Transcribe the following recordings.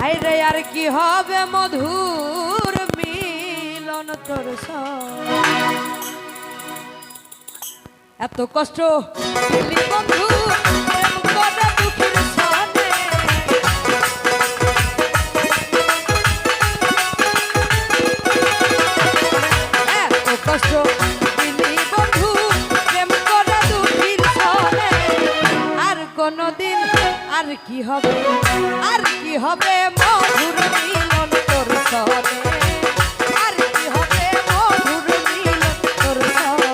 হায়রে আর কি হবে মধুর মিলন তোর সঙ্গে। এত কষ্ট দিলি বন্ধু প্রেম করে দুঃখের সনে। এত কষ্ট দিলি বন্ধু প্রেম করে দুঃখের সনে। আর কোনদিন আর কি হবে, আর কি হবে মধুর মিলন তোর সনে। আর কি হবে মধুর মিলন তোর সনে।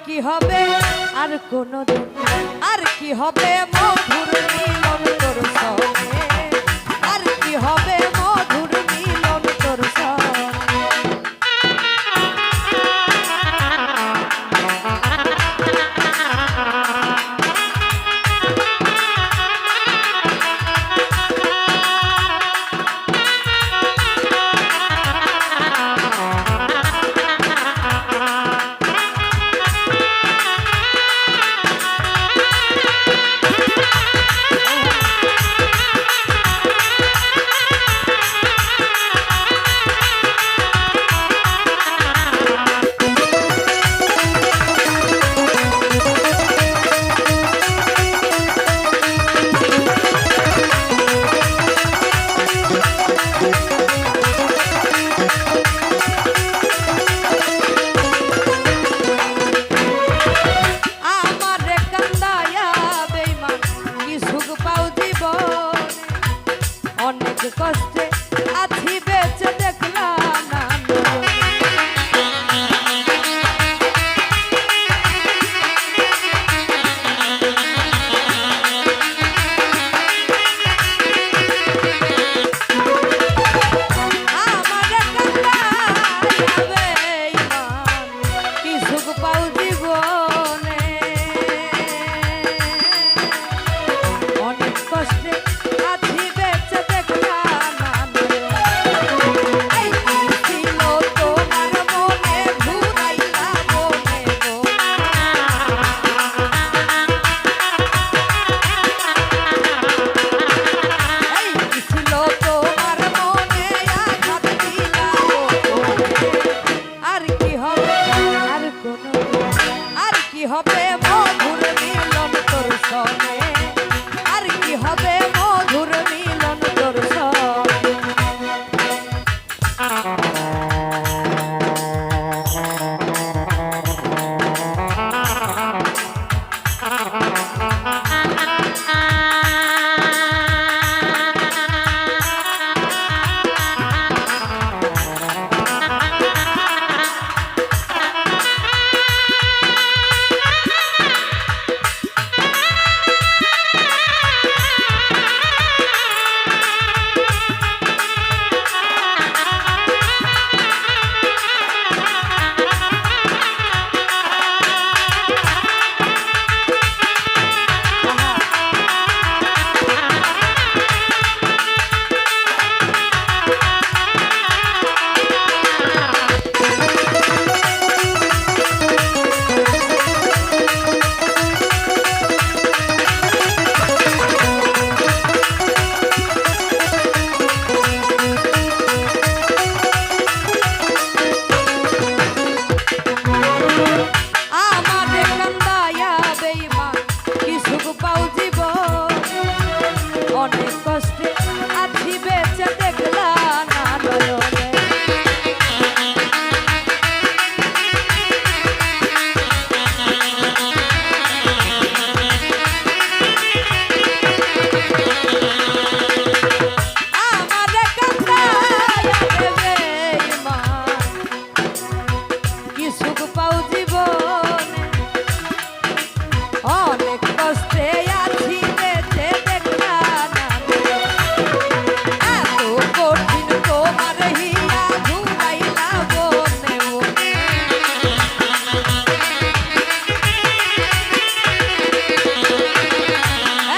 কি হবে আর কোনদিন, আর কি হবে মধুর মিলন তোর সঙ্গে। আর কি হবে মধুর মিলন তোর সঙ্গে। কষ্টে আছি বেঁচে দেখলাম না আমার কি সুখ পাও জীবনে। অনেক কষ্টে আছি বেঁচে দেখলাম অনেক কষ্টে আছি বেঁচে দেখলা না নয়নে আমারে কান্দায়া দেবে মা কি সুখ পাও জীবনে অনেক কষ্টে আছি বেঁচে দেখলা না এত কঠিন তোমার হিয়া ঘুরাইলা বনে বনে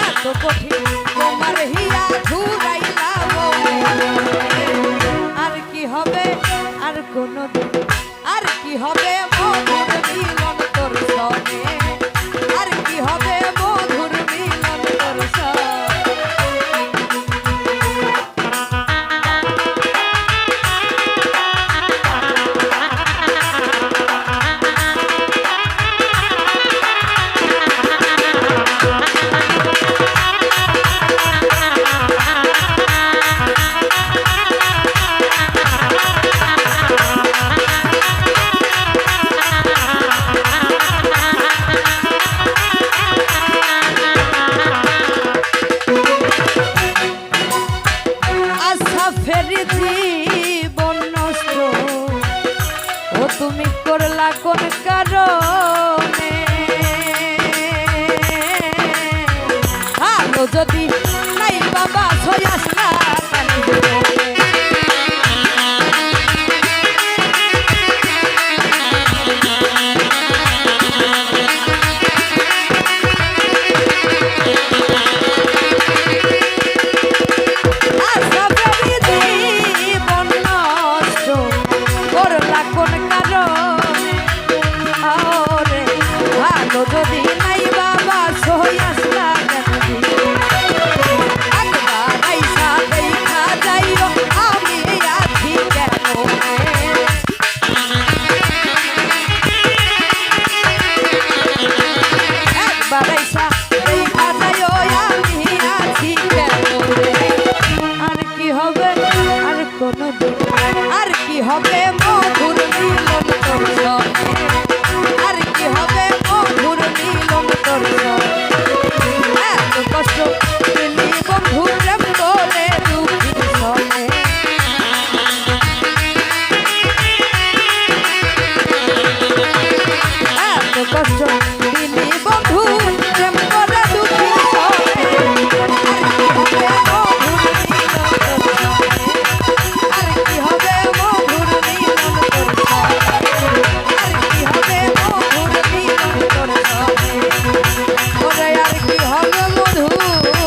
এত কঠিন তোমার হিয়া ঘুরাইলা বনে বনে আর কি হবে আর কোনদিন আর কি হবে মধুর মিলন তোর সনে আর কি হবে মধুর মিলন তোর সনে ফেরি জীবন নষ্ট ও তুমি করলা কোন কারণে আলো যদি নাই বাবা সয়াস না কেন জীবনে যদি নাই বাবা সয়াস না কেন একবার আইসা দেখা যাইও আমি আছি কেন একবার আইসা দেখা যাইও আমি আছি কেন আর কি হবে আর কোনদিন আর কি হবে মধুর মিলন তোর